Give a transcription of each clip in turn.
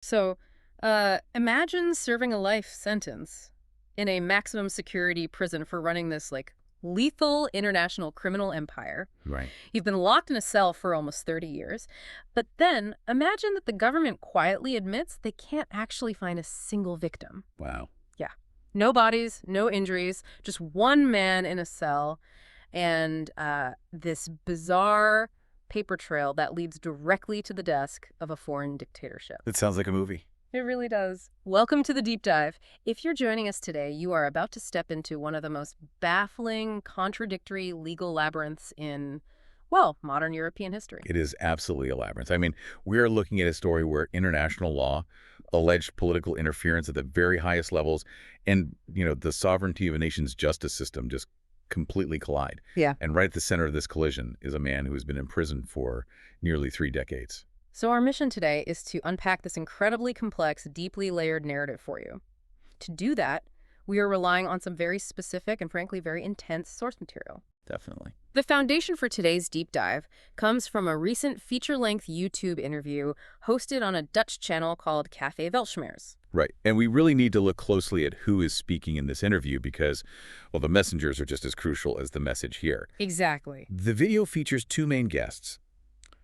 So, imagine serving a life sentence in a maximum security prison for running this, like, lethal international criminal empire. Right. You've been locked in a cell for almost 30 years. But then imagine that the government quietly admits they can't actually find a single victim. Wow. Yeah. No bodies, no injuries, just one man in a cell, and this bizarre paper trail that leads directly to the desk of a foreign dictatorship. That sounds like a movie. It really does. Welcome to the Deep Dive. If you're joining us today, you are about to step into one of the most baffling, contradictory legal labyrinths in, well, modern European history. It is absolutely a labyrinth. I mean, we're looking at a story where international law, alleged political interference at the very highest levels, and, the sovereignty of a nation's justice system just completely collide. Yeah. And right at the center of this collision is a man who has been imprisoned for nearly 3 decades. So our mission today is to unpack this incredibly complex, deeply layered narrative for you. To do that, we are relying on some very specific and frankly very intense source material. Definitely. The foundation for today's deep dive comes from a recent feature-length YouTube interview hosted on a Dutch channel called Café Weltschmerz. Right. And we really need to look closely at who is speaking in this interview because, well, the messengers are just as crucial as the message here. Exactly. The video features 2 main guests.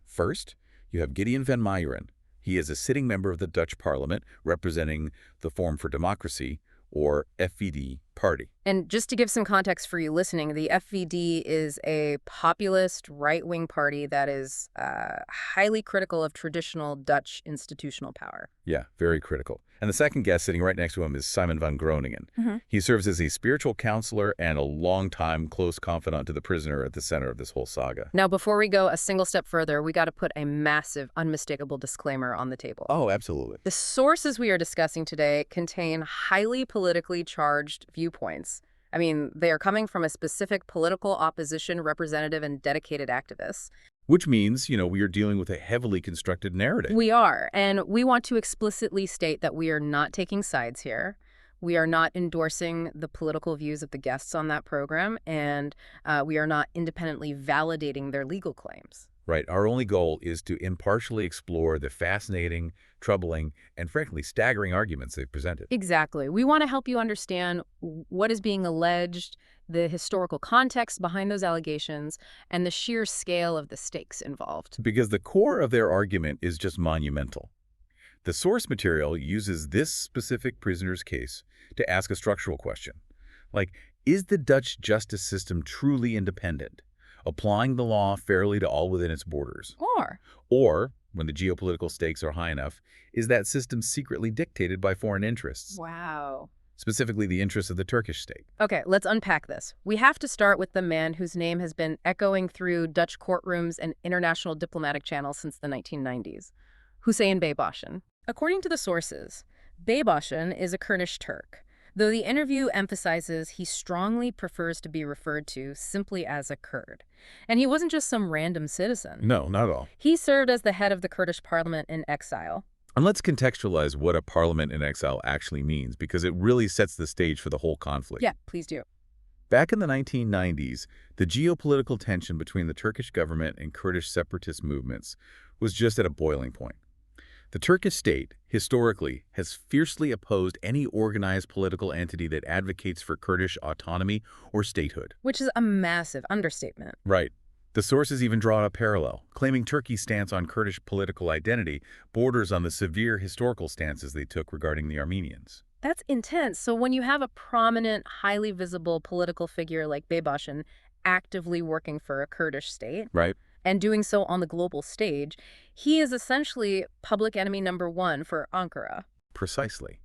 First, you have Gideon van Meijeren. He is a sitting member of the Dutch parliament representing the Forum for Democracy, or FVD, party. And just to give some context for you listening, the FVD is a populist right-wing party that is highly critical of traditional Dutch institutional power. Yeah, very critical. And the second guest sitting right next to him is Simon van Groningen. He serves as a spiritual counselor and a longtime close confidant to the prisoner at the center of this whole saga. Now, before we go a single step further, we got to put a massive, unmistakable disclaimer on the table. Oh, absolutely. The sources we are discussing today contain highly politically charged viewpoints. I mean, they are coming from a specific political opposition representative and dedicated activists. Which means, we are dealing with a heavily constructed narrative. We are, and we want to explicitly state that we are not taking sides here. We are not endorsing the political views of the guests on that program, and we are not independently validating their legal claims. Right. Our only goal is to impartially explore the fascinating, troubling, and frankly staggering arguments they've presented. Exactly. We want to help you understand what is being alleged, the historical context behind those allegations, and the sheer scale of the stakes involved. Because the core of their argument is just monumental. The source material uses this specific prisoner's case to ask a structural question. Like, is the Dutch justice system truly independent, applying the law fairly to all within its borders? Or, when the geopolitical stakes are high enough, is that system secretly dictated by foreign interests? Wow. Specifically the interests of the Turkish state. Okay, let's unpack this. We have to start with the man whose name has been echoing through Dutch courtrooms and international diplomatic channels since the 1990s, Hüseyin Baybaşin. According to the sources, Baybaşin is a Kurdish Turk, though the interview emphasizes he strongly prefers to be referred to simply as a Kurd. And he wasn't just some random citizen. No, not at all. He served as the head of the Kurdish parliament in exile. And let's contextualize what a parliament in exile actually means, because it really sets the stage for the whole conflict. Yeah, please do. Back in the 1990s, the geopolitical tension between the Turkish government and Kurdish separatist movements was just at a boiling point. The Turkish state, historically, has fiercely opposed any organized political entity that advocates for Kurdish autonomy or statehood. Which is a massive understatement. Right. The sources even draw a parallel, claiming Turkey's stance on Kurdish political identity borders on the severe historical stances they took regarding the Armenians. That's intense. So when you have a prominent, highly visible political figure like Baybaşin actively working for a Kurdish state, Right. and doing so on the global stage, he is essentially public enemy number 1 for Ankara. Precisely.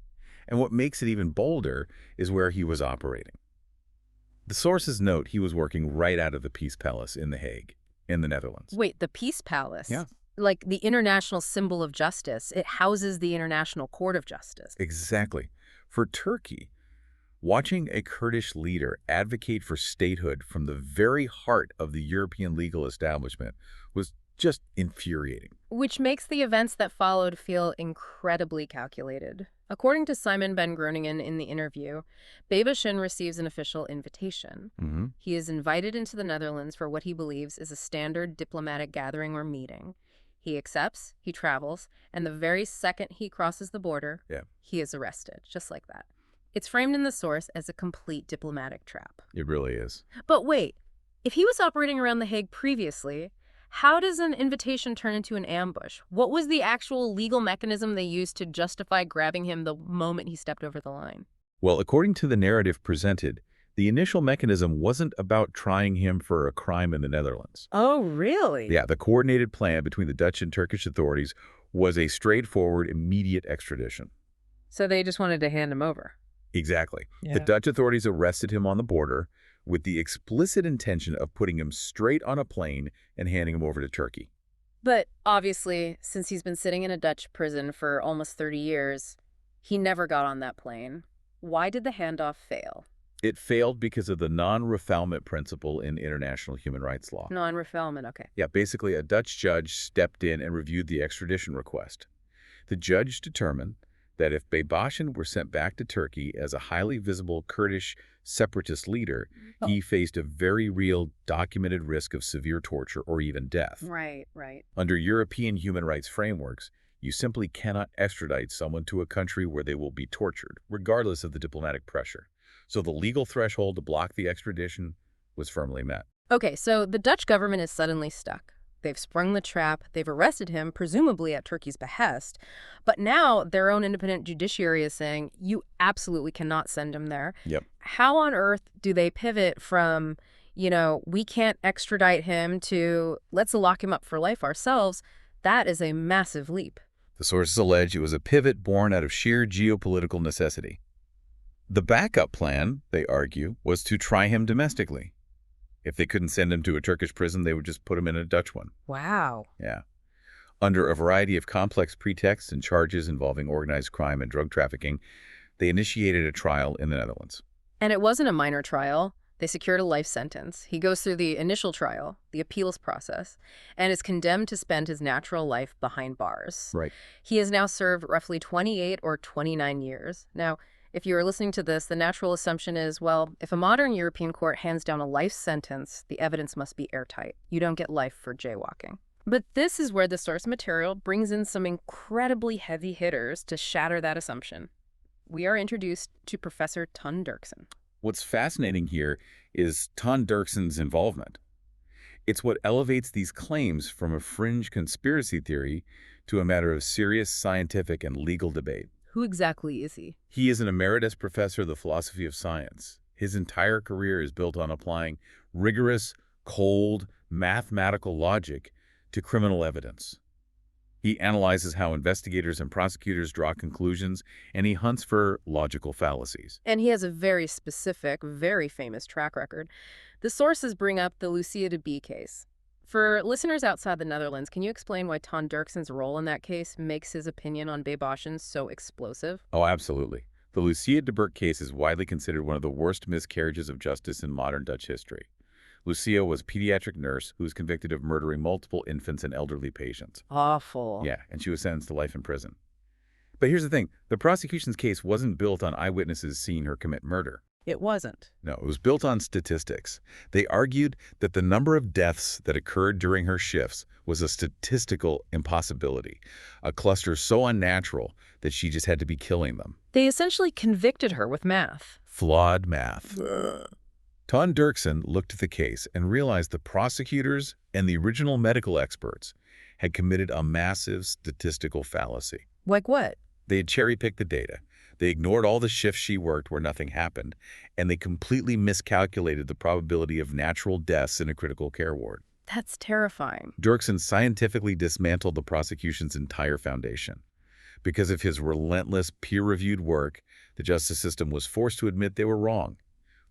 And what makes it even bolder is where he was operating. The sources note he was working right out of the Peace Palace in The Hague, in the Netherlands. Wait, the Peace Palace? Yeah. Like the international symbol of justice. It houses the International Court of Justice. Exactly. For Turkey, watching a Kurdish leader advocate for statehood from the very heart of the European legal establishment was just infuriating. Which makes the events that followed feel incredibly calculated. According to Simon van Groningen in the interview, Baybaşin receives an official invitation. He is invited into the Netherlands for what he believes is a standard diplomatic gathering or meeting. He accepts, he travels, and the very second he crosses the border, Yeah. he is arrested, just like that. It's framed in the source as a complete diplomatic trap. It really is. But wait, if he was operating around The Hague previously, how does an invitation turn into an ambush? What was the actual legal mechanism they used to justify grabbing him the moment he stepped over the line? Well, according to the narrative presented, the initial mechanism wasn't about trying him for a crime in the Netherlands. Oh, really? Yeah, the coordinated plan between the Dutch and Turkish authorities was a straightforward, immediate extradition. So they just wanted to hand him over. Exactly. Yeah. The Dutch authorities arrested him on the border with the explicit intention of putting him straight on a plane and handing him over to Turkey. But obviously, since he's been sitting in a Dutch prison for almost 30 years, he never got on that plane. Why did the handoff fail? It failed because of the non-refoulement principle in international human rights law. Non-refoulement, okay. Yeah, basically a Dutch judge stepped in and reviewed the extradition request. The judge determined that if Baybaşin were sent back to Turkey as a highly visible Kurdish separatist leader, he faced a very real documented risk of severe torture or even death. Right, right. Under European human rights frameworks, you simply cannot extradite someone to a country where they will be tortured, regardless of the diplomatic pressure. So the legal threshold to block the extradition was firmly met. Okay, so the Dutch government is suddenly stuck. They've sprung the trap, they've arrested him, presumably at Turkey's behest, but now their own independent judiciary is saying, you absolutely cannot send him there. Yep. How on earth do they pivot from, we can't extradite him to let's lock him up for life ourselves? That is a massive leap. The sources allege it was a pivot born out of sheer geopolitical necessity. The backup plan, they argue, was to try him domestically. If they couldn't send him to a Turkish prison, they would just put him in a Dutch one. Wow. Yeah. Under a variety of complex pretexts and charges involving organized crime and drug trafficking, they initiated a trial in the Netherlands. And it wasn't a minor trial. They secured a life sentence. He goes through the initial trial, the appeals process, and is condemned to spend his natural life behind bars. Right. He has now served roughly 28 or 29 years. Now, if you are listening to this, the natural assumption is, well, if a modern European court hands down a life sentence, the evidence must be airtight. You don't get life for jaywalking. But this is where the source material brings in some incredibly heavy hitters to shatter that assumption. We are introduced to Professor Ton Dirksen. What's fascinating here is Ton Dirksen's involvement. It's what elevates these claims from a fringe conspiracy theory to a matter of serious scientific and legal debate. Who exactly is he? He is an emeritus professor of the philosophy of science. His entire career is built on applying rigorous, cold, mathematical logic to criminal evidence. He analyzes how investigators and prosecutors draw conclusions, and he hunts for logical fallacies. And he has a very specific, very famous track record. The sources bring up the Lucia de B case. For listeners outside the Netherlands, can you explain why Ton Dirksen's role in that case makes his opinion on Baybaşin so explosive? Oh, absolutely. The Lucia de Burke case is widely considered one of the worst miscarriages of justice in modern Dutch history. Lucia was a pediatric nurse who was convicted of murdering multiple infants and elderly patients. Awful. Yeah, and she was sentenced to life in prison. But here's the thing. The prosecution's case wasn't built on eyewitnesses seeing her commit murder. It wasn't. No, it was built on statistics. They argued that the number of deaths that occurred during her shifts was a statistical impossibility, a cluster so unnatural that she just had to be killing them. They essentially convicted her with math. Flawed math. Ton Dirksen looked at the case and realized the prosecutors and the original medical experts had committed a massive statistical fallacy. Like what? They had cherry-picked the data. They ignored all the shifts she worked where nothing happened, and they completely miscalculated the probability of natural deaths in a critical care ward. That's terrifying. Dirksen scientifically dismantled the prosecution's entire foundation. Because of his relentless, peer-reviewed work, the justice system was forced to admit they were wrong.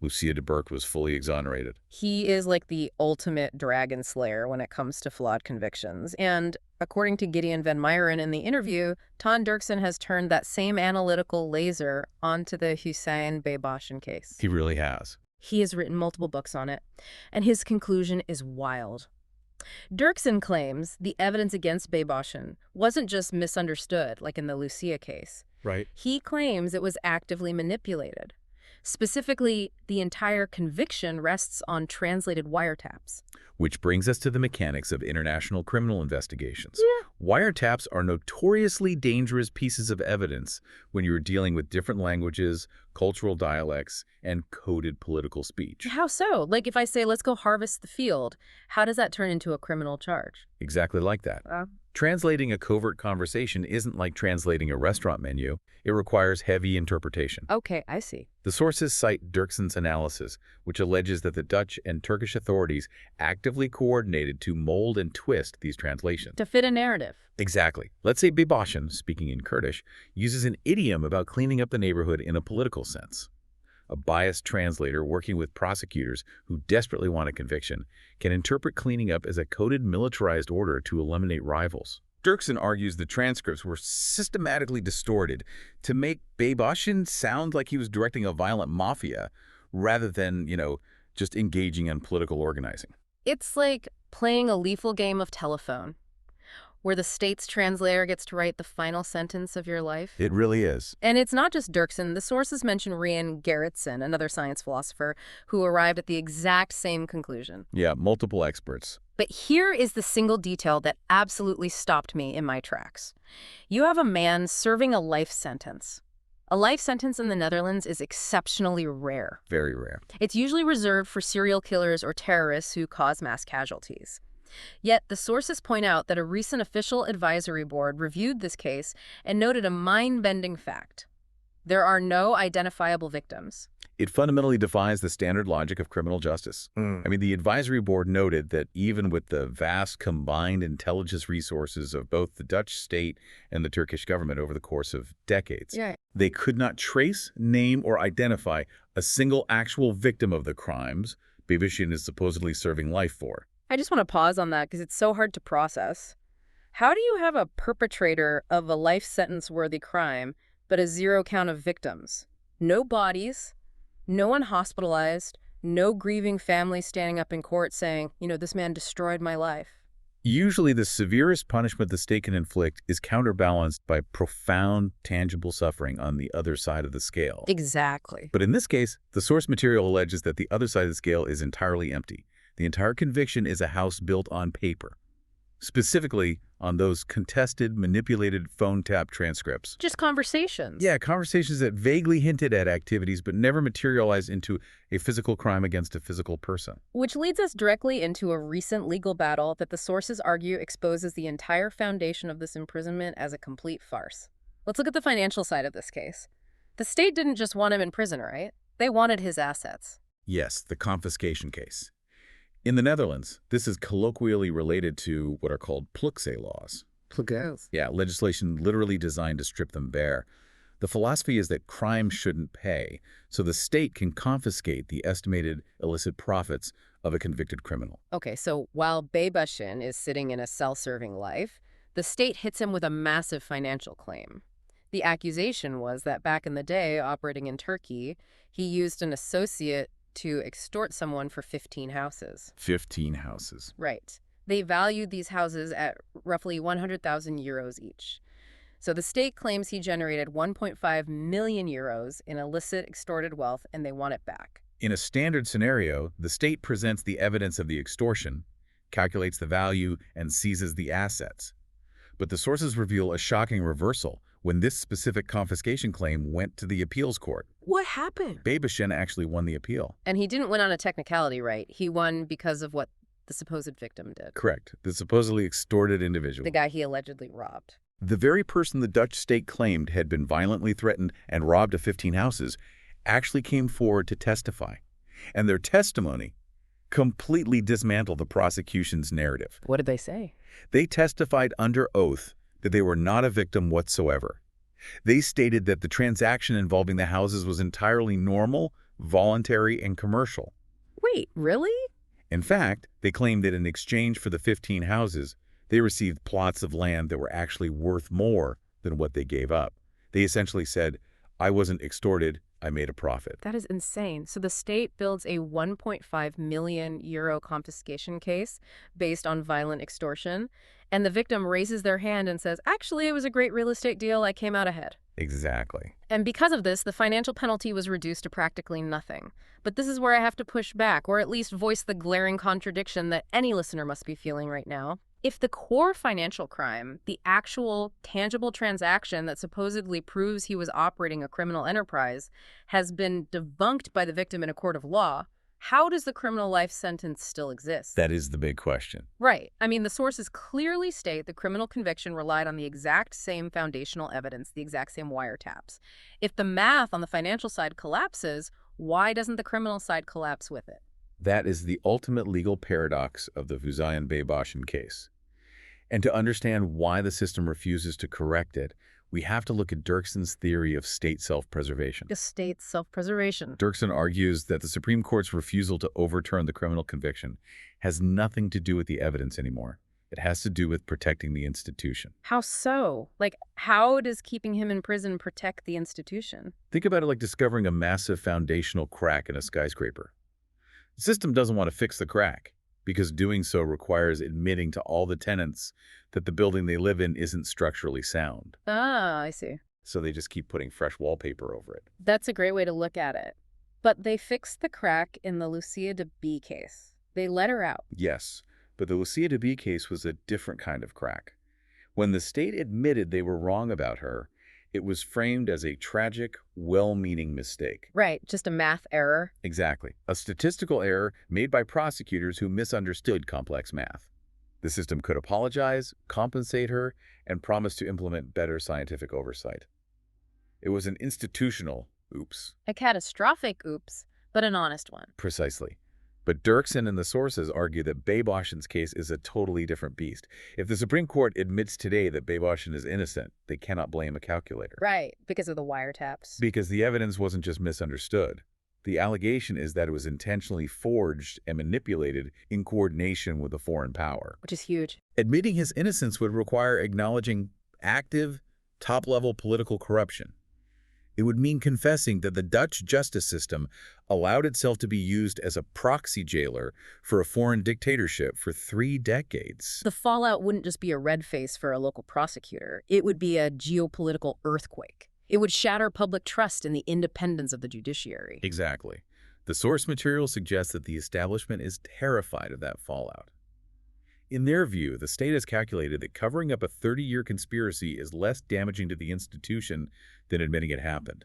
Lucia de Burke was fully exonerated. He is like the ultimate dragon slayer when it comes to flawed convictions. And according to Gideon van Meijeren in the interview, Ton Dirksen has turned that same analytical laser onto the Hüseyin Baybaşin case. He really has. He has written multiple books on it, and his conclusion is wild. Dirksen claims the evidence against Baybaşin wasn't just misunderstood, like in the Lucia case. Right. He claims it was actively manipulated. Specifically, the entire conviction rests on translated wiretaps. Which brings us to the mechanics of international criminal investigations. Wiretaps are notoriously dangerous pieces of evidence when you're dealing with different languages, cultural dialects, and coded political speech. How so? Like if I say, let's go harvest the field, how does that turn into a criminal charge? Exactly like that. Translating a covert conversation isn't like translating a restaurant menu. It requires heavy interpretation. Okay, I see. The sources cite Dirksen's analysis, which alleges that the Dutch and Turkish authorities actively coordinated to mold and twist these translations. To fit a narrative. Exactly. Let's say Baybaşin, speaking in Kurdish, uses an idiom about cleaning up the neighborhood in a political sense. A biased translator working with prosecutors who desperately want a conviction can interpret cleaning up as a coded militarized order to eliminate rivals. Dirksen argues the transcripts were systematically distorted to make Baybaşin sound like he was directing a violent mafia rather than, just engaging in political organizing. It's like playing a lethal game of telephone, where the state's translator gets to write the final sentence of your life. It really is. And it's not just Dirksen. The sources mention Gerritsen, another science philosopher, who arrived at the exact same conclusion. Yeah, multiple experts. But here is the single detail that absolutely stopped me in my tracks. You have a man serving a life sentence. A life sentence in the Netherlands is exceptionally rare. Very rare. It's usually reserved for serial killers or terrorists who cause mass casualties. Yet, the sources point out that a recent official advisory board reviewed this case and noted a mind-bending fact. There are no identifiable victims. It fundamentally defies the standard logic of criminal justice. The advisory board noted that even with the vast combined intelligence resources of both the Dutch state and the Turkish government over the course of decades, they could not trace, name, or identify a single actual victim of the crimes Baybaşin is supposedly serving life for. I just want to pause on that because it's so hard to process. How do you have a perpetrator of a life sentence-worthy crime, but a zero count of victims? No bodies, no one hospitalized, no grieving family standing up in court saying, this man destroyed my life. Usually the severest punishment the state can inflict is counterbalanced by profound, tangible suffering on the other side of the scale. Exactly. But in this case, the source material alleges that the other side of the scale is entirely empty. The entire conviction is a house built on paper, specifically on those contested, manipulated phone tap transcripts. Just conversations. Yeah, conversations that vaguely hinted at activities but never materialized into a physical crime against a physical person. Which leads us directly into a recent legal battle that the sources argue exposes the entire foundation of this imprisonment as a complete farce. Let's look at the financial side of this case. The state didn't just want him in prison, right? They wanted his assets. Yes, the confiscation case. In the Netherlands, this is colloquially related to what are called plukse laws. Plukse? Yeah, legislation literally designed to strip them bare. The philosophy is that crime shouldn't pay, so the state can confiscate the estimated illicit profits of a convicted criminal. Okay, so while Baybaşin is sitting in a cell-serving life, the state hits him with a massive financial claim. The accusation was that back in the day, operating in Turkey, he used an associate to extort someone for 15 houses. 15 houses. Right. They valued these houses at roughly 100,000 euros each. So the state claims he generated 1.5 million euros in illicit extorted wealth, and they want it back. In a standard scenario, the state presents the evidence of the extortion, calculates the value, and seizes the assets. But the sources reveal a shocking reversal when this specific confiscation claim went to the appeals court. What happened? Baybaşin actually won the appeal. And he didn't win on a technicality, right? He won because of what the supposed victim did. Correct. The supposedly extorted individual. The guy he allegedly robbed. The very person the Dutch state claimed had been violently threatened and robbed of 15 houses actually came forward to testify. And their testimony completely dismantled the prosecution's narrative. What did they say? They testified under oath that they were not a victim whatsoever. They stated that the transaction involving the houses was entirely normal, voluntary, and commercial. Wait, really? In fact, they claimed that in exchange for the 15 houses, they received plots of land that were actually worth more than what they gave up. They essentially said, I wasn't extorted, I made a profit. That is insane. So the state builds a 1.5 million euro confiscation case based on violent extortion, and the victim raises their hand and says, actually, it was a great real estate deal, I came out ahead. Exactly. And because of this, the financial penalty was reduced to practically nothing. But this is where I have to push back, or at least voice the glaring contradiction that any listener must be feeling right now. If the core financial crime, the actual tangible transaction that supposedly proves he was operating a criminal enterprise, has been debunked by the victim in a court of law, how does the criminal life sentence still exist? That is the big question. Right. I mean, the sources clearly state the criminal conviction relied on the exact same foundational evidence, the exact same wiretaps. If the math on the financial side collapses, why doesn't the criminal side collapse with it? That is the ultimate legal paradox of the Hüseyin Baybaşin case. And to understand why the system refuses to correct it, we have to look at Dirksen's theory of state self-preservation. The state self-preservation. Dirksen argues that the Supreme Court's refusal to overturn the criminal conviction has nothing to do with the evidence anymore. It has to do with protecting the institution. How so? Like, how does keeping him in prison protect the institution? Think about it like discovering a massive foundational crack in a skyscraper. The system doesn't want to fix the crack, because doing so requires admitting to all the tenants that the building they live in isn't structurally sound. Ah, I see. So they just keep putting fresh wallpaper over it. That's a great way to look at it. But they fixed the crack in the Lucia de B case. They let her out. Yes, but the Lucia de B case was a different kind of crack. When the state admitted they were wrong about her, it was framed as a tragic, well-meaning mistake. Right, just a math error. Exactly. A statistical error made by prosecutors who misunderstood complex math. The system could apologize, compensate her, and promise to implement better scientific oversight. It was an institutional oops. A catastrophic oops, but an honest one. Precisely. But Dirksen and the sources argue that Baybaşin's case is a totally different beast. If the Supreme Court admits today that Baybaşin is innocent, they cannot blame a calculator. Right, because of the wiretaps. Because the evidence wasn't just misunderstood. The allegation is that it was intentionally forged and manipulated in coordination with a foreign power. Which is huge. Admitting his innocence would require acknowledging active, top-level political corruption. It would mean confessing that the Dutch justice system allowed itself to be used as a proxy jailer for a foreign dictatorship for 3 decades. The fallout wouldn't just be a red face for a local prosecutor. It would be a geopolitical earthquake. It would shatter public trust in the independence of the judiciary. Exactly. The source material suggests that the establishment is terrified of that fallout. In their view, the state has calculated that covering up a 30-year conspiracy is less damaging to the institution than admitting it happened.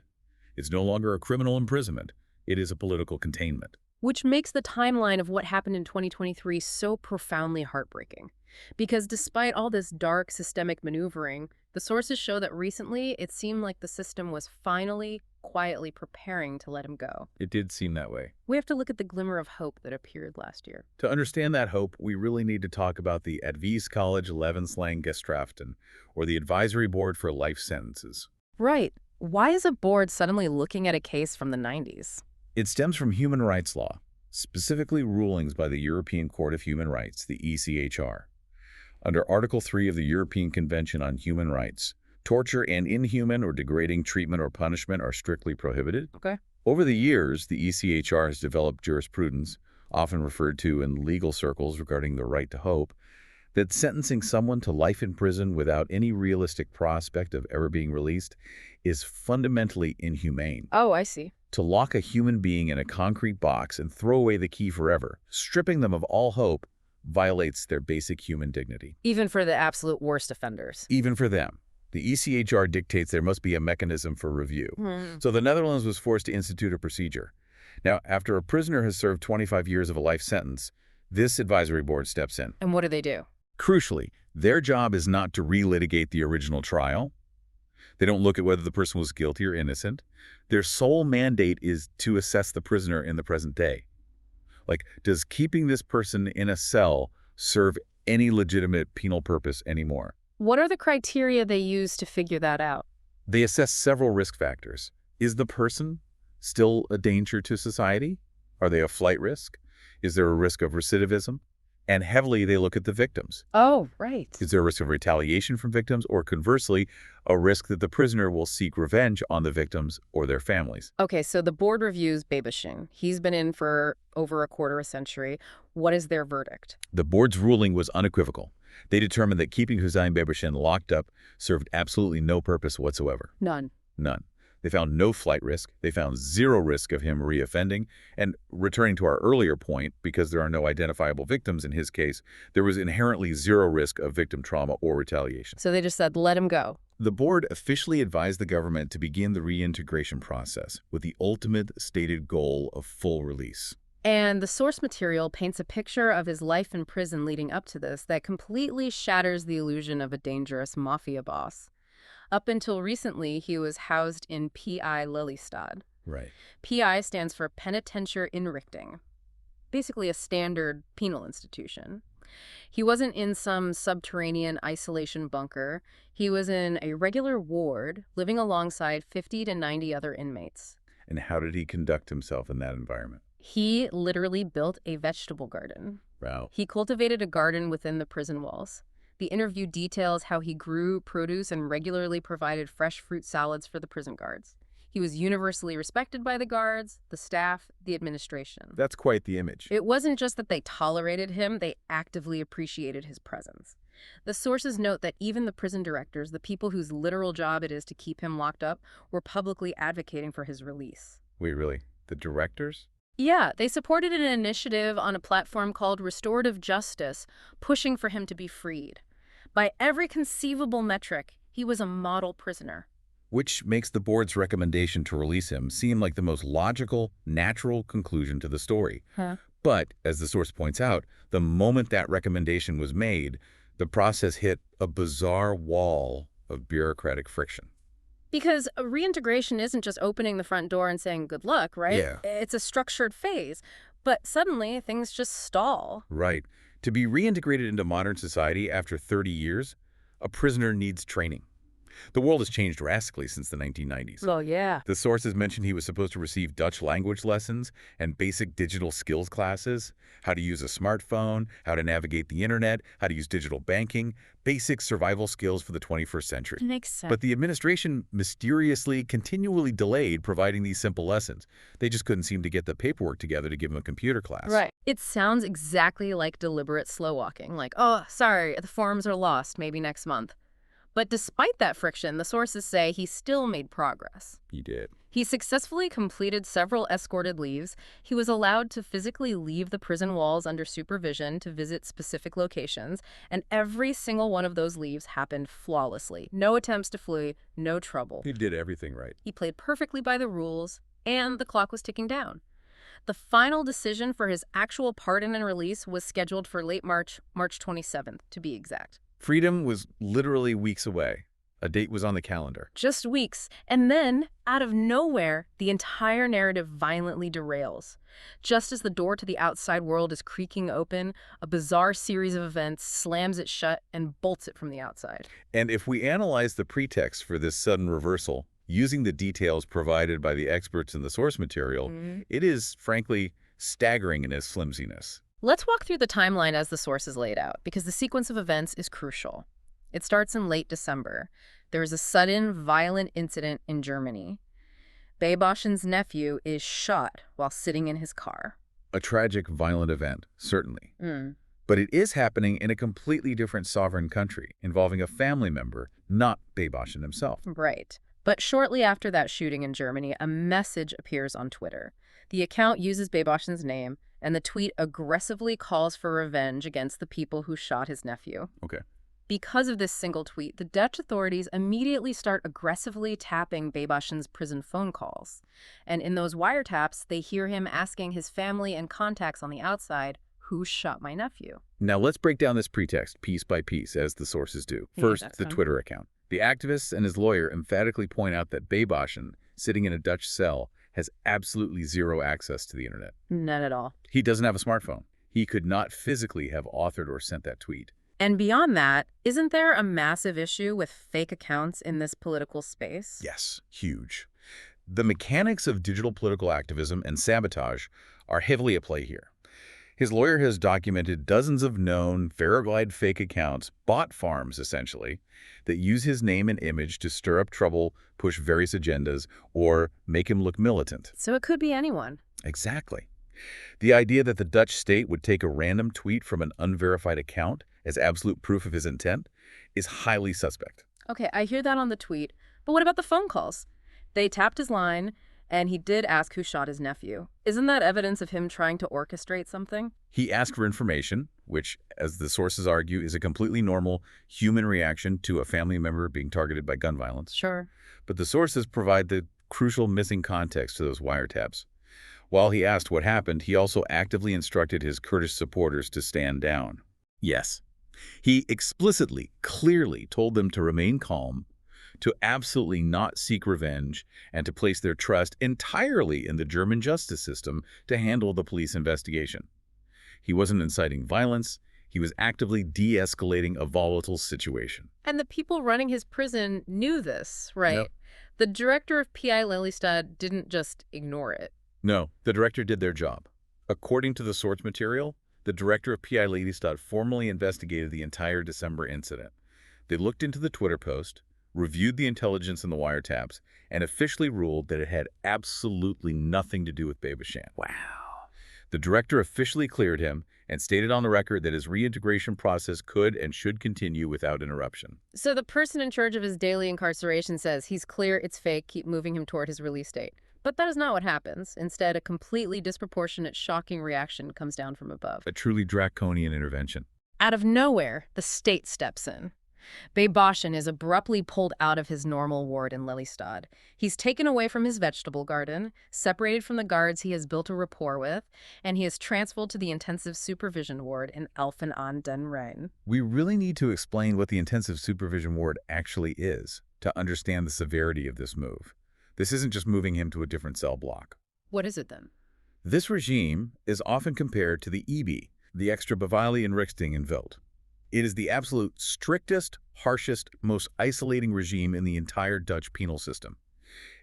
It's no longer a criminal imprisonment. It is a political containment. Which makes the timeline of what happened in 2023 so profoundly heartbreaking. Because despite all this dark systemic maneuvering, the sources show that recently it seemed like the system was finally, quietly preparing to let him go. It did seem that way. We have to look at the glimmer of hope that appeared last year. To understand that hope, we really need to talk about the Adviescollege Levenslang Gestraften, or the Advisory Board for Life Sentences. Right. Why is a board suddenly looking at a case from the 90s? It stems from human rights law, specifically rulings by the European Court of Human Rights, the ECHR. Under Article 3 of the European Convention on Human Rights, torture and inhuman or degrading treatment or punishment are strictly prohibited. Okay. Over the years, the ECHR has developed jurisprudence, often referred to in legal circles regarding the right to hope, that sentencing someone to life in prison without any realistic prospect of ever being released is fundamentally inhumane. Oh, I see. To lock a human being in a concrete box and throw away the key forever, stripping them of all hope, violates their basic human dignity. Even for the absolute worst offenders. Even for them. The ECHR dictates there must be a mechanism for review. So the Netherlands was forced to institute a procedure. Now, after a prisoner has served 25 years of a life sentence, this advisory board steps in. And what do? Crucially, their job is not to relitigate the original trial. They don't look at whether the person was guilty or innocent. Their sole mandate is to assess the prisoner in the present day. Like, does keeping this person in a cell serve any legitimate penal purpose anymore? What are the criteria they use to figure that out? They assess several risk factors. Is the person still a danger to society? Are they a flight risk? Is there a risk of recidivism? And heavily, they look at the victims. Oh, right. Is there a risk of retaliation from victims, or conversely, a risk that the prisoner will seek revenge on the victims or their families? Okay, so the board reviews Baybaşin. He's been in for over a quarter a century. What is their verdict? The board's ruling was unequivocal. They determined that keeping Hüseyin Baybaşin locked up served absolutely no purpose whatsoever. None. None. They found no flight risk. They found zero risk of him reoffending. And returning to our earlier point, because there are no identifiable victims in his case, there was inherently zero risk of victim trauma or retaliation. So they just said, let him go. The board officially advised the government to begin the reintegration process with the ultimate stated goal of full release. And the source material paints a picture of his life in prison leading up to this that completely shatters the illusion of a dangerous mafia boss. Up until recently, he was housed in PI Lillestad. Right. PI stands for Penitentiary Inrichting, basically a standard penal institution. He wasn't in some subterranean isolation bunker. He was in a regular ward, living alongside 50 to 90 other inmates. And how did he conduct himself in that environment? He literally built a vegetable garden. Wow. He cultivated a garden within the prison walls. The interview details how he grew produce and regularly provided fresh fruit salads for the prison guards. He was universally respected by the guards, the staff, the administration. That's quite the image. It wasn't just that they tolerated him, they actively appreciated his presence. The sources note that even the prison directors, the people whose literal job it is to keep him locked up, were publicly advocating for his release. Wait, really? The directors? Yeah, they supported an initiative on a platform called Restorative Justice, pushing for him to be freed. By every conceivable metric, he was a model prisoner. Which makes the board's recommendation to release him seem like the most logical, natural conclusion to the story. But, as the source points out, the moment that recommendation was made, the process hit a bizarre wall of bureaucratic friction. Because reintegration isn't just opening the front door and saying good luck, right? Yeah. It's a structured phase. But suddenly, things just stall. Right. To be reintegrated into modern society after 30 years, a prisoner needs training. The world has changed drastically since the 1990s. Oh, yeah. The sources mentioned he was supposed to receive Dutch language lessons and basic digital skills classes, how to use a smartphone, how to navigate the internet, how to use digital banking, basic survival skills for the 21st century. Makes sense. But the administration mysteriously continually delayed providing these simple lessons. They just couldn't seem to get the paperwork together to give him a computer class. Right. It sounds exactly like deliberate slow walking. Like, oh, sorry, the forms are lost, maybe next month. But despite that friction, the sources say he still made progress. He did. He successfully completed several escorted leaves. He was allowed to physically leave the prison walls under supervision to visit specific locations, and every single one of those leaves happened flawlessly. No attempts to flee, no trouble. He did everything right. He played perfectly by the rules, and the clock was ticking down. The final decision for his actual pardon and release was scheduled for late March, March 27th, to be exact. Freedom was literally weeks away. A date was on the calendar. Just weeks. And then, out of nowhere, the entire narrative violently derails. Just as the door to the outside world is creaking open, a bizarre series of events slams it shut and bolts it from the outside. And if we analyze the pretext for this sudden reversal, using the details provided by the experts in the source material, it is, frankly, staggering in its flimsiness. Let's walk through the timeline as the sources laid out, because the sequence of events is crucial. It starts in late December. There is a sudden, violent incident in Germany. Baybaşin's nephew is shot while sitting in his car. A tragic, violent event, certainly. But it is happening in a completely different sovereign country, involving a family member, not Baybaşin himself. Right. But shortly after that shooting in Germany, a message appears on Twitter. The account uses Baybaşin's name, and the tweet aggressively calls for revenge against the people who shot his nephew. Okay. Because of this single tweet, the Dutch authorities immediately start aggressively tapping Baybaşin's prison phone calls. And in those wiretaps, they hear him asking his family and contacts on the outside, "Who shot my nephew?" Now let's break down this pretext piece by piece, as the sources do. First, the Twitter account. The activists and his lawyer emphatically point out that Baybaşin, sitting in a Dutch cell, has absolutely zero access to the internet. None at all. He doesn't have a smartphone. He could not physically have authored or sent that tweet. And beyond that, isn't there a massive issue with fake accounts in this political space? Yes, huge. The mechanics of digital political activism and sabotage are heavily at play here. His lawyer has documented dozens of known verified fake accounts, bot farms essentially, that use his name and image to stir up trouble, push various agendas, or make him look militant. So it could be anyone. Exactly. The idea that the Dutch state would take a random tweet from an unverified account as absolute proof of his intent is highly suspect. Okay, I hear that on the tweet, but what about the phone calls? They tapped his line, and he did ask who shot his nephew. Isn't that evidence of him trying to orchestrate something? He asked for information, which, as the sources argue, is a completely normal human reaction to a family member being targeted by gun violence. Sure. But the sources provide the crucial missing context to those wiretaps. While he asked what happened, he also actively instructed his Kurdish supporters to stand down. Yes. He explicitly, clearly told them to remain calm, to absolutely not seek revenge, and to place their trust entirely in the German justice system to handle the police investigation. He wasn't inciting violence. He was actively de-escalating a volatile situation. And the people running his prison knew this, right? Yep. The director of PI Lelystad didn't just ignore it. No, the director did their job. According to the source material, the director of PI Lelystad formally investigated the entire December incident. They looked into the Twitter post, reviewed the intelligence in the wiretaps, and officially ruled that it had absolutely nothing to do with Baybaşin. Wow. The director officially cleared him and stated on the record that his reintegration process could and should continue without interruption. So the person in charge of his daily incarceration says he's clear, it's fake, keep moving him toward his release date. But that is not what happens. Instead, a completely disproportionate, shocking reaction comes down from above. A truly draconian intervention. Out of nowhere, the state steps in. Baybaşin is abruptly pulled out of his normal ward in Lelystad. He's taken away from his vegetable garden, separated from the guards he has built a rapport with, and he is transferred to the intensive supervision ward in Alphen aan den Rijn. We really need to explain what the intensive supervision ward actually is to understand the severity of this move. This isn't just moving him to a different cell block. What is it then? This regime is often compared to the EB, the extra Beveiliging Richting in Welt. It is the absolute strictest, harshest, most isolating regime in the entire Dutch penal system.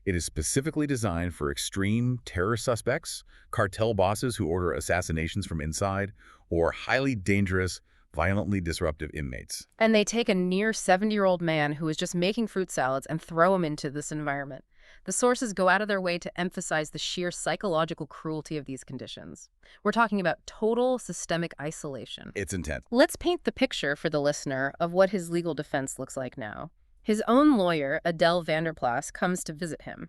It is specifically designed for extreme terror suspects, cartel bosses who order assassinations from inside, or highly dangerous, violently disruptive inmates. And they take a near 70-year-old man who is just making fruit salads and throw him into this environment. The sources go out of their way to emphasize the sheer psychological cruelty of these conditions. We're talking about total systemic isolation. It's intense. Let's paint the picture for the listener of what his legal defense looks like now. His own lawyer, Adele Vanderplas, comes to visit him.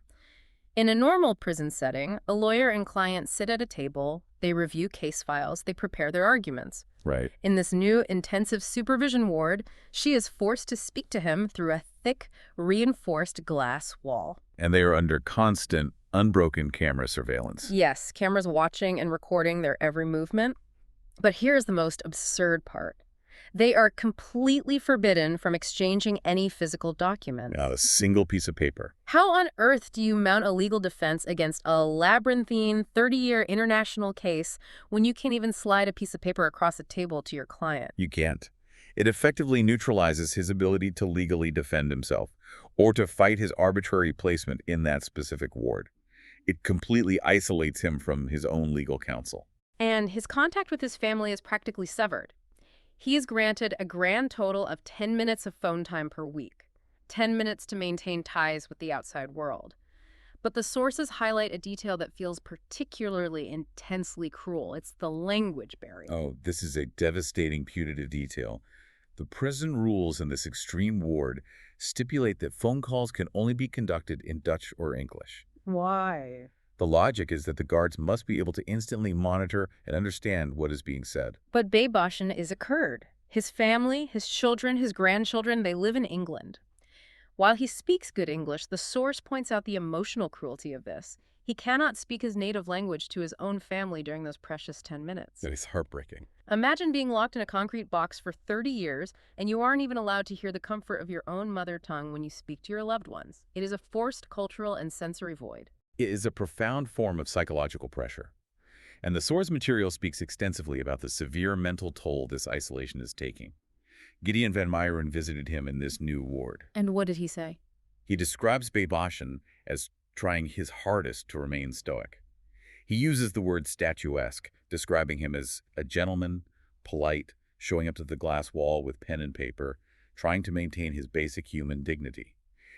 In a normal prison setting, a lawyer and client sit at a table, they review case files, they prepare their arguments. Right. In this new intensive supervision ward, she is forced to speak to him through a thick, reinforced glass wall. And they are under constant, unbroken camera surveillance. Yes, cameras watching and recording their every movement. But here's the most absurd part. They are completely forbidden from exchanging any physical documents. Not a single piece of paper. How on earth do you mount a legal defense against a labyrinthine 30-year international case when you can't even slide a piece of paper across a table to your client? You can't. It effectively neutralizes his ability to legally defend himself or to fight his arbitrary placement in that specific ward. It completely isolates him from his own legal counsel. And his contact with his family is practically severed. He is granted a grand total of 10 minutes of phone time per week, 10 minutes to maintain ties with the outside world. But the sources highlight a detail that feels particularly intensely cruel. It's the language barrier. Oh, this is a devastating putative detail. The prison rules in this extreme ward stipulate that phone calls can only be conducted in Dutch or English. Why? The logic is that the guards must be able to instantly monitor and understand what is being said. But Baybaşin is a Kurd. His family, his children, his grandchildren, they live in England. While he speaks good English, the source points out the emotional cruelty of this. He cannot speak his native language to his own family during those precious 10 minutes. That is heartbreaking. Imagine being locked in a concrete box for 30 years and you aren't even allowed to hear the comfort of your own mother tongue when you speak to your loved ones. It is a forced cultural and sensory void. It is a profound form of psychological pressure. And the source material speaks extensively about the severe mental toll this isolation is taking. Gideon van Meijeren visited him in this new ward. And what did he say? He describes Baybaşin as trying his hardest to remain stoic. He uses the word statuesque, describing him as a gentleman, polite, showing up to the glass wall with pen and paper, trying to maintain his basic human dignity.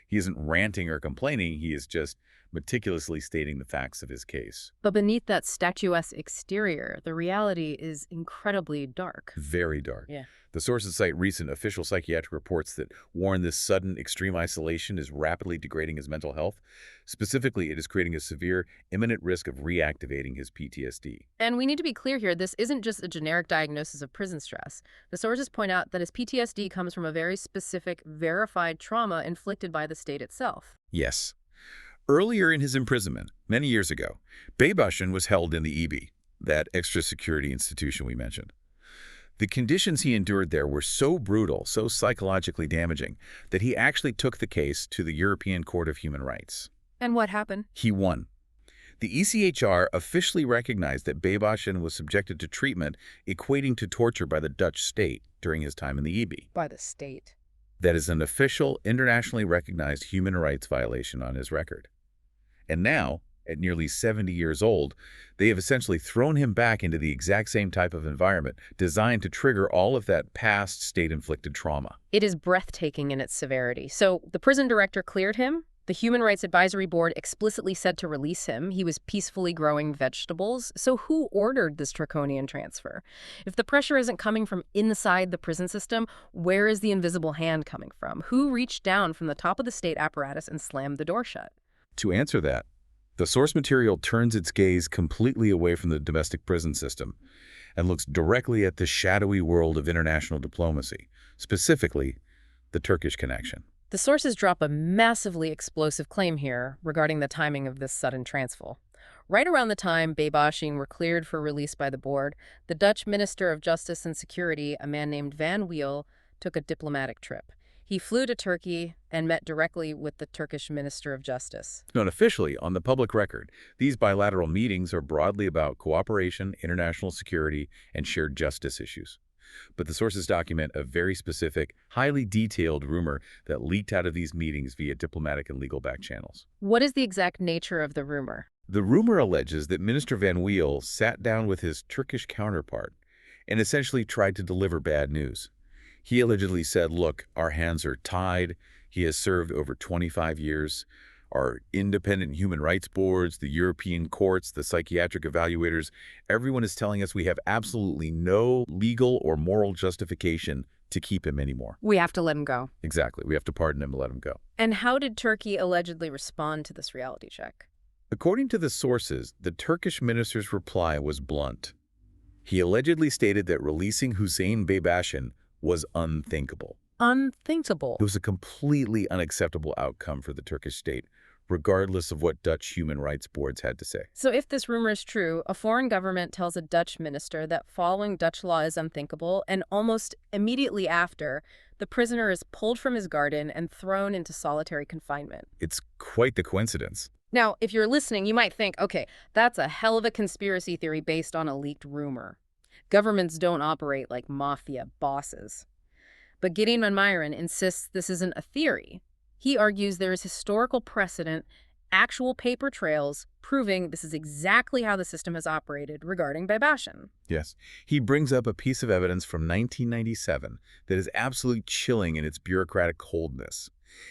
He isn't ranting or complaining, he is just meticulously stating the facts of his case. But beneath that statuesque exterior, the reality is incredibly dark. Very dark. Yeah. The sources cite recent official psychiatric reports that warn this sudden extreme isolation is rapidly degrading his mental health. Specifically, it is creating a severe, imminent risk of reactivating his PTSD. And we need to be clear here, this isn't just a generic diagnosis of prison stress. The sources point out that his PTSD comes from a very specific, verified trauma inflicted by the state itself. Yes. Earlier in his imprisonment, many years ago, Baybaşin was held in the EB, that extra security institution we mentioned. The conditions he endured there were so brutal, so psychologically damaging, that he actually took the case to the European Court of Human Rights. And what happened? He won. The ECHR officially recognized that Baybaşin was subjected to treatment equating to torture by the Dutch state during his time in the EB. By the state. That is an official, internationally recognized human rights violation on his record. And now, at nearly 70 years old, they have essentially thrown him back into the exact same type of environment designed to trigger all of that past state-inflicted trauma. It is breathtaking in its severity. So the prison director cleared him. The Human Rights Advisory Board explicitly said to release him. He was peacefully growing vegetables. So who ordered this draconian transfer? If the pressure isn't coming from inside the prison system, where is the invisible hand coming from? Who reached down from the top of the state apparatus and slammed the door shut? To answer that, the source material turns its gaze completely away from the domestic prison system and looks directly at the shadowy world of international diplomacy, specifically the Turkish connection. The sources drop a massively explosive claim here regarding the timing of this sudden transfer. Right around the time Baybaşin were cleared for release by the board, the Dutch Minister of Justice and Security, a man named Van Wiel, took a diplomatic trip. He flew to Turkey and met directly with the Turkish Minister of Justice. Unofficially, on the public record, these bilateral meetings are broadly about cooperation, international security, and shared justice issues. But the sources document a very specific, highly detailed rumor that leaked out of these meetings via diplomatic and legal back channels. What is the exact nature of the rumor? The rumor alleges that Minister Van Wiel sat down with his Turkish counterpart and essentially tried to deliver bad news. He allegedly said, look, our hands are tied. He has served over 25 years. Our independent human rights boards, the European courts, the psychiatric evaluators, everyone is telling us we have absolutely no legal or moral justification to keep him anymore. We have to let him go. Exactly. We have to pardon him and let him go. And how did Turkey allegedly respond to this reality check? According to the sources, the Turkish minister's reply was blunt. He allegedly stated that releasing Hüseyin Baybaşin was unthinkable. Unthinkable. It was a completely unacceptable outcome for the Turkish state, regardless of what Dutch human rights boards had to say. So if this rumor is true, a foreign government tells a Dutch minister that following Dutch law is unthinkable, and almost immediately after, the prisoner is pulled from his garden and thrown into solitary confinement. It's quite the coincidence. Now, if you're listening, you might think, okay, that's a hell of a conspiracy theory based on a leaked rumor. Governments don't operate like mafia bosses. But Gideon and Meijeren insists this isn't a theory. He argues there is historical precedent, actual paper trails, proving this is exactly how the system has operated regarding Baybaşin. Yes. He brings up a piece of evidence from 1997 that is absolutely chilling in its bureaucratic coldness.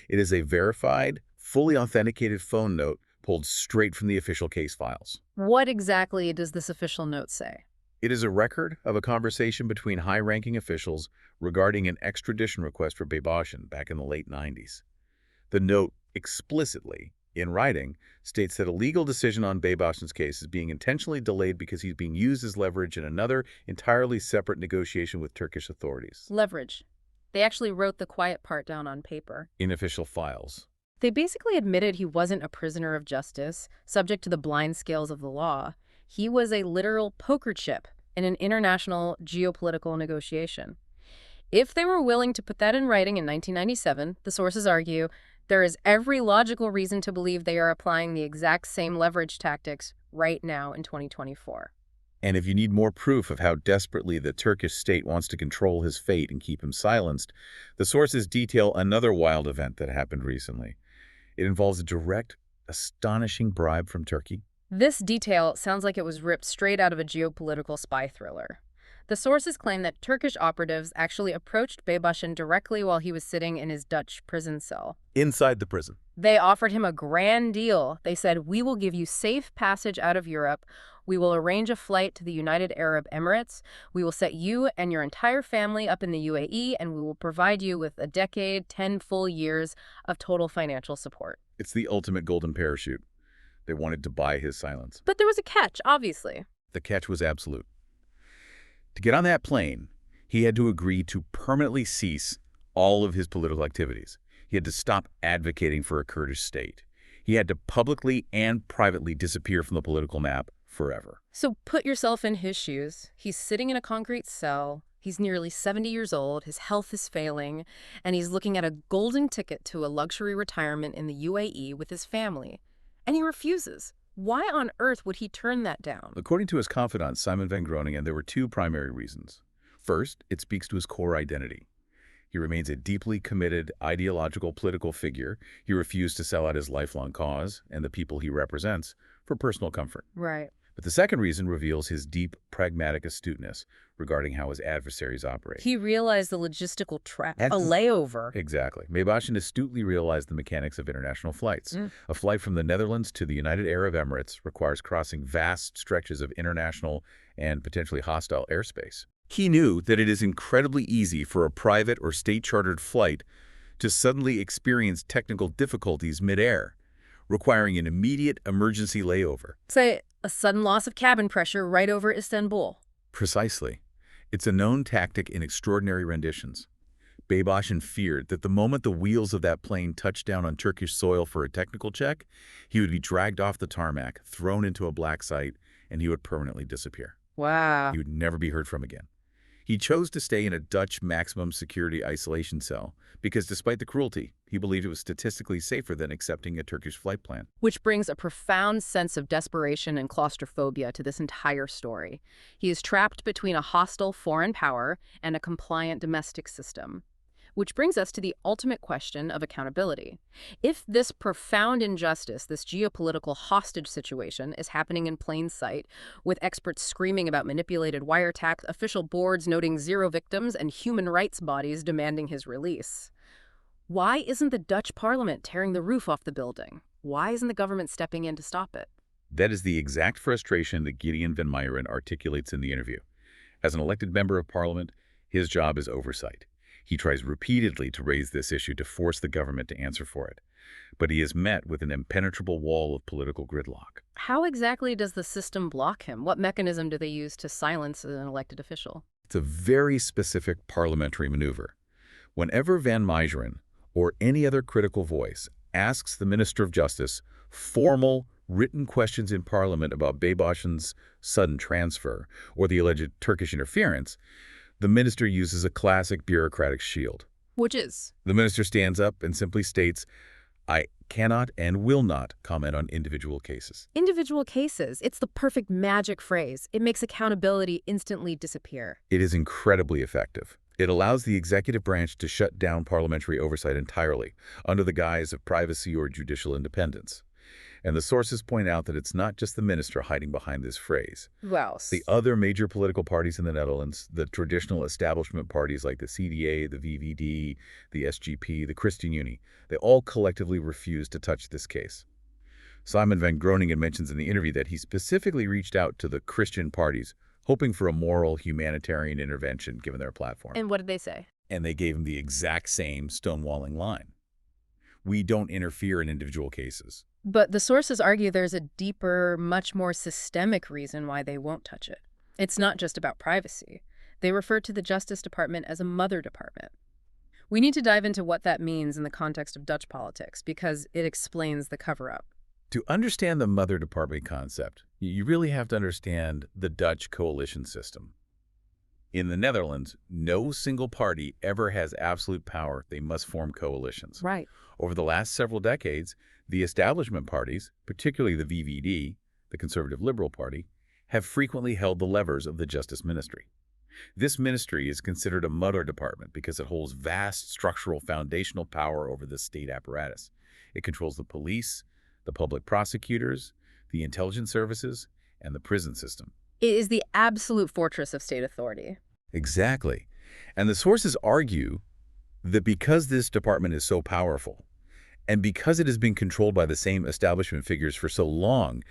It is a verified, fully authenticated phone note pulled straight from the official case files. What exactly does this official note say? It is a record of a conversation between high-ranking officials regarding an extradition request for Baybaşin back in the late 90s. The note explicitly, in writing, states that a legal decision on Baybaşin's case is being intentionally delayed because he's being used as leverage in another entirely separate negotiation with Turkish authorities. Leverage. They actually wrote the quiet part down on paper. In official files. They basically admitted he wasn't a prisoner of justice, subject to the blind scales of the law. He was a literal poker chip in an international geopolitical negotiation. If they were willing to put that in writing in 1997, the sources argue, there is every logical reason to believe they are applying the exact same leverage tactics right now in 2024. And if you need more proof of how desperately the Turkish state wants to control his fate and keep him silenced, the sources detail another wild event that happened recently. It involves a direct, astonishing bribe from Turkey. This detail sounds like it was ripped straight out of a geopolitical spy thriller. The sources claim that Turkish operatives actually approached Baybaşin directly while he was sitting in his Dutch prison cell. Inside the prison. They offered him a grand deal. They said, "We will give you safe passage out of Europe. We will arrange a flight to the United Arab Emirates. We will set you and your entire family up in the UAE, and we will provide you with a decade, 10 full years of total financial support." It's the ultimate golden parachute. They wanted to buy his silence. But there was a catch, obviously. The catch was absolute. To get on that plane, he had to agree to permanently cease all of his political activities. He had to stop advocating for a Kurdish state. He had to publicly and privately disappear from the political map forever. So put yourself in his shoes. He's sitting in a concrete cell. He's nearly 70 years old. His health is failing. And he's looking at a golden ticket to a luxury retirement in the UAE with his family. And he refuses. Why on earth would he turn that down? According to his confidant, Simon van Groningen, there were two primary reasons. First, it speaks to his core identity. He remains a deeply committed, ideological political figure. He refused to sell out his lifelong cause and the people he represents for personal comfort. Right. But the second reason reveals his deep, pragmatic astuteness regarding how his adversaries operate. He realized the logistical trap, a layover. Exactly. Baybaşin astutely realized the mechanics of international flights. A flight from the Netherlands to the United Arab Emirates requires crossing vast stretches of international and potentially hostile airspace. He knew that it is incredibly easy for a private or state-chartered flight to suddenly experience technical difficulties mid-air, requiring an immediate emergency layover. Say, a sudden loss of cabin pressure right over Istanbul. Precisely. It's a known tactic in extraordinary renditions. Baybaşin feared that the moment the wheels of that plane touched down on Turkish soil for a technical check, he would be dragged off the tarmac, thrown into a black site, and he would permanently disappear. Wow. He would never be heard from again. He chose to stay in a Dutch maximum security isolation cell because despite the cruelty, he believed it was statistically safer than accepting a Turkish flight plan. Which brings a profound sense of desperation and claustrophobia to this entire story. He is trapped between a hostile foreign power and a compliant domestic system. Which brings us to the ultimate question of accountability. If this profound injustice, this geopolitical hostage situation, is happening in plain sight, with experts screaming about manipulated wiretaps, official boards noting 0 victims, and human rights bodies demanding his release, why isn't the Dutch parliament tearing the roof off the building? Why isn't the government stepping in to stop it? That is the exact frustration that Gideon van Meijeren articulates in the interview. As an elected member of parliament, his job is oversight. He tries repeatedly to raise this issue to force the government to answer for it. But he is met with an impenetrable wall of political gridlock. How exactly does the system block him? What mechanism do they use to silence an elected official? It's a very specific parliamentary maneuver. Whenever van Meijeren, or any other critical voice, asks the Minister of Justice formal, written questions in Parliament about Baybaşin's sudden transfer or the alleged Turkish interference, the minister uses a classic bureaucratic shield. Which is? The minister stands up and simply states, "I cannot and will not comment on individual cases." Individual cases. It's the perfect magic phrase. It makes accountability instantly disappear. It is incredibly effective. It allows the executive branch to shut down parliamentary oversight entirely, under the guise of privacy or judicial independence. And the sources point out that it's not just the minister hiding behind this phrase. Who else? The other major political parties in the Netherlands, the traditional establishment parties like the CDA, the VVD, the SGP, the Christian Unie, they all collectively refuse to touch this case. Simon van Groningen mentions in the interview that he specifically reached out to the Christian parties, hoping for a moral, humanitarian intervention given their platform. And what did they say? And they gave him the exact same stonewalling line. We don't interfere in individual cases. But the sources argue there's a deeper, much more systemic reason why they won't touch it. It's not just about privacy. They refer to the Justice Department as a mother department. We need to dive into what that means in the context of Dutch politics because it explains the cover-up. To understand the mother department concept, you really have to understand the Dutch coalition system. In the Netherlands, no single party ever has absolute power. They must form coalitions. Right. Over the last several decades, the establishment parties, particularly the VVD, the Conservative Liberal Party, have frequently held the levers of the Justice Ministry. This ministry is considered a mother department because it holds vast structural foundational power over the state apparatus. It controls the police, the public prosecutors, the intelligence services, and the prison system. It is the absolute fortress of state authority. Exactly. And the sources argue that because this department is so powerful, and because it has been controlled by the same establishment figures for so long,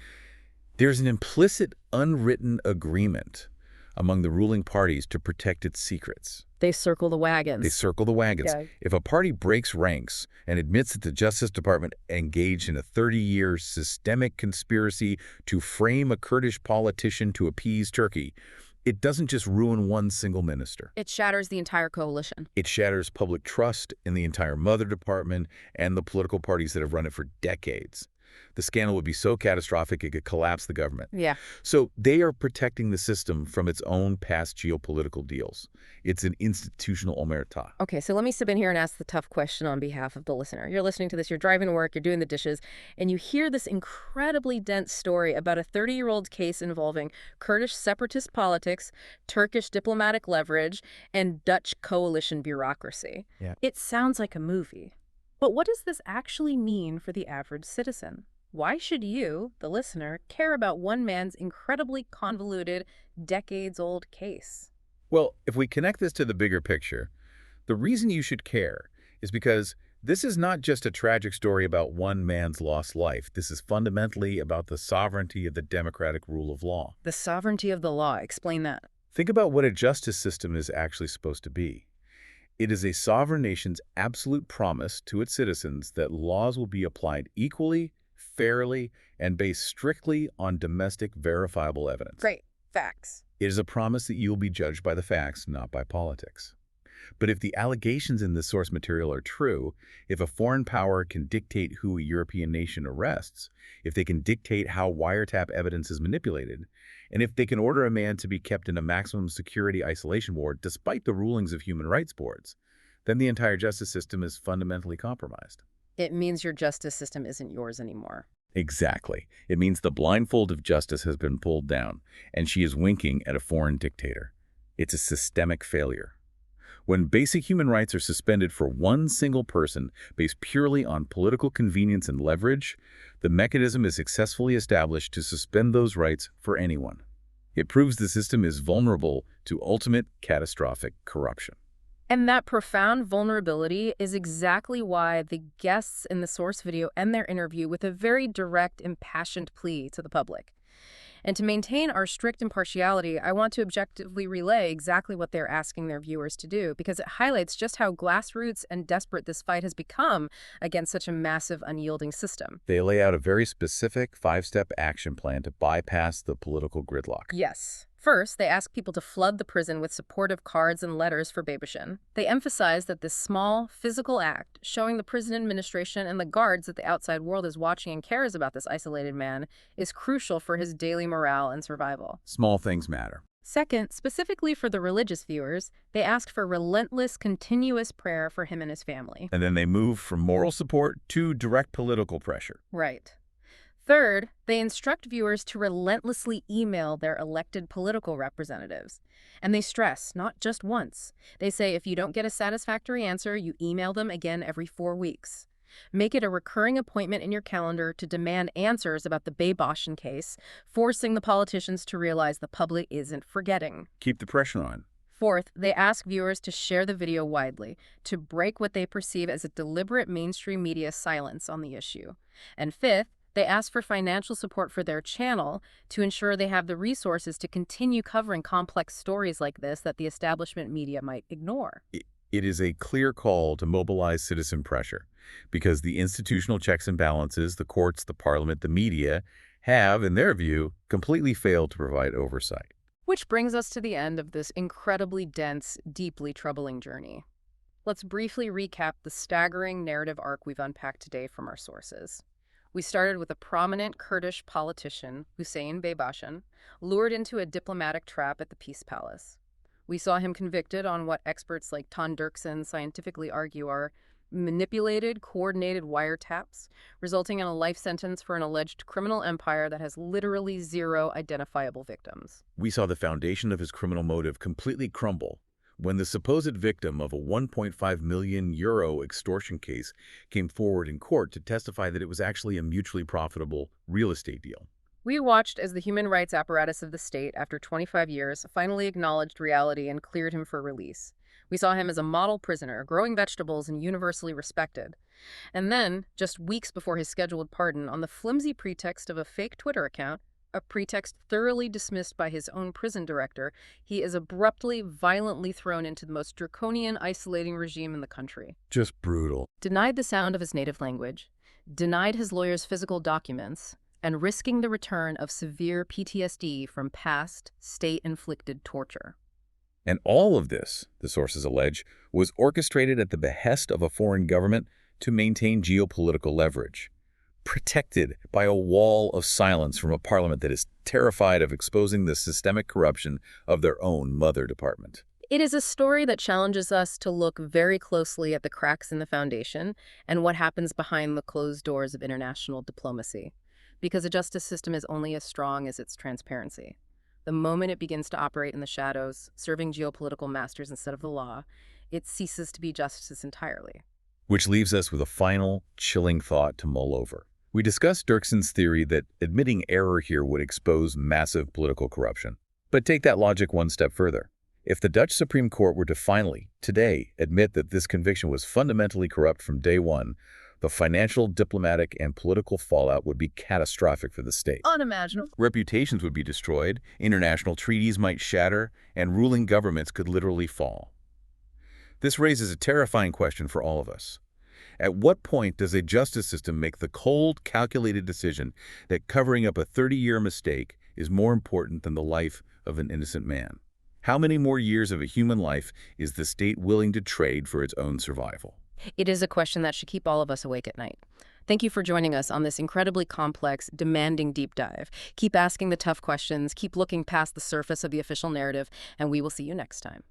there's an implicit, unwritten agreement among the ruling parties to protect its secrets. They circle the wagons. They circle the wagons. Yeah. If a party breaks ranks and admits that the Justice Department engaged in a 30-year systemic conspiracy to frame a Kurdish politician to appease Turkey, it doesn't just ruin one single minister. It shatters the entire coalition. It shatters public trust in the entire Mother Department and the political parties that have run it for decades. The scandal would be so catastrophic it could collapse the government. Yeah. So they are protecting the system from its own past geopolitical deals. It's an institutional omerta. Okay, so let me step in here and ask the tough question on behalf of the listener. You're listening to this, you're driving to work, you're doing the dishes, and you hear this incredibly dense story about a 30-year-old case involving Kurdish separatist politics, Turkish diplomatic leverage, and Dutch coalition bureaucracy. Yeah. It sounds like a movie. But what does this actually mean for the average citizen? Why should you, the listener, care about one man's incredibly convoluted, decades-old case? Well, if we connect this to the bigger picture, the reason you should care is because this is not just a tragic story about one man's lost life. This is fundamentally about the sovereignty of the democratic rule of law. The sovereignty of the law. Explain that. Think about what a justice system is actually supposed to be. It is a sovereign nation's absolute promise to its citizens that laws will be applied equally, fairly, and based strictly on domestic verifiable evidence. Great. Facts. It is a promise that you will be judged by the facts, not by politics. But if the allegations in this source material are true, if a foreign power can dictate who a European nation arrests, if they can dictate how wiretap evidence is manipulated, and if they can order a man to be kept in a maximum security isolation ward despite the rulings of human rights boards, then the entire justice system is fundamentally compromised. It means your justice system isn't yours anymore. Exactly. It means the blindfold of justice has been pulled down, and she is winking at a foreign dictator. It's a systemic failure. When basic human rights are suspended for one single person based purely on political convenience and leverage, the mechanism is successfully established to suspend those rights for anyone. It proves the system is vulnerable to ultimate catastrophic corruption. And that profound vulnerability is exactly why the guests in the source video end their interview with a very direct, impassioned plea to the public. And to maintain our strict impartiality, I want to objectively relay exactly what they're asking their viewers to do, because it highlights just how grassroots and desperate this fight has become against such a massive, unyielding system. They lay out a very specific 5-step action plan to bypass the political gridlock. Yes. First, they ask people to flood the prison with supportive cards and letters for Baybaşin. They emphasize that this small, physical act, showing the prison administration and the guards that the outside world is watching and cares about this isolated man, is crucial for his daily morale and survival. Small things matter. Second, specifically for the religious viewers, they ask for relentless, continuous prayer for him and his family. And then they move from moral support to direct political pressure. Right. Third, they instruct viewers to relentlessly email their elected political representatives. And they stress, not just once. They say if you don't get a satisfactory answer, you email them again every 4 weeks. Make it a recurring appointment in your calendar to demand answers about the Baybaşin case, forcing the politicians to realize the public isn't forgetting. Keep the pressure on. Fourth, they ask viewers to share the video widely, to break what they perceive as a deliberate mainstream media silence on the issue. And fifth, they ask for financial support for their channel to ensure they have the resources to continue covering complex stories like this that the establishment media might ignore. It is a clear call to mobilize citizen pressure because the institutional checks and balances, the courts, the parliament, the media, have, in their view, completely failed to provide oversight. Which brings us to the end of this incredibly dense, deeply troubling journey. Let's briefly recap the staggering narrative arc we've unpacked today from our sources. We started with a prominent Kurdish politician, Hüseyin Baybaşin, lured into a diplomatic trap at the Peace Palace. We saw him convicted on what experts like Tan Dirksen scientifically argue are manipulated, coordinated wiretaps, resulting in a life sentence for an alleged criminal empire that has literally 0 identifiable victims. We saw the foundation of his criminal motive completely crumble when the supposed victim of a €1.5 million extortion case came forward in court to testify that it was actually a mutually profitable real estate deal. We watched as the human rights apparatus of the state, after 25 years, finally acknowledged reality and cleared him for release. We saw him as a model prisoner, growing vegetables and universally respected. And then, just weeks before his scheduled pardon, on the flimsy pretext of a fake Twitter account, a pretext thoroughly dismissed by his own prison director, he is abruptly, violently thrown into the most draconian, isolating regime in the country. Just brutal. Denied the sound of his native language, denied his lawyer's physical documents, and risking the return of severe PTSD from past state-inflicted torture. And all of this, the sources allege, was orchestrated at the behest of a foreign government to maintain geopolitical leverage, protected by a wall of silence from a parliament that is terrified of exposing the systemic corruption of their own mother department. It is a story that challenges us to look very closely at the cracks in the foundation and what happens behind the closed doors of international diplomacy, because a justice system is only as strong as its transparency. The moment it begins to operate in the shadows, serving geopolitical masters instead of the law, it ceases to be justice entirely. Which leaves us with a final, chilling thought to mull over. We discussed Dirksen's theory that admitting error here would expose massive political corruption. But take that logic one step further. If the Dutch Supreme Court were to finally, today, admit that this conviction was fundamentally corrupt from day one, the financial, diplomatic, and political fallout would be catastrophic for the state. Unimaginable. Reputations would be destroyed, international treaties might shatter, and ruling governments could literally fall. This raises a terrifying question for all of us. At what point does a justice system make the cold, calculated decision that covering up a 30-year mistake is more important than the life of an innocent man? How many more years of a human life is the state willing to trade for its own survival? It is a question that should keep all of us awake at night. Thank you for joining us on this incredibly complex, demanding deep dive. Keep asking the tough questions, keep looking past the surface of the official narrative, and we will see you next time.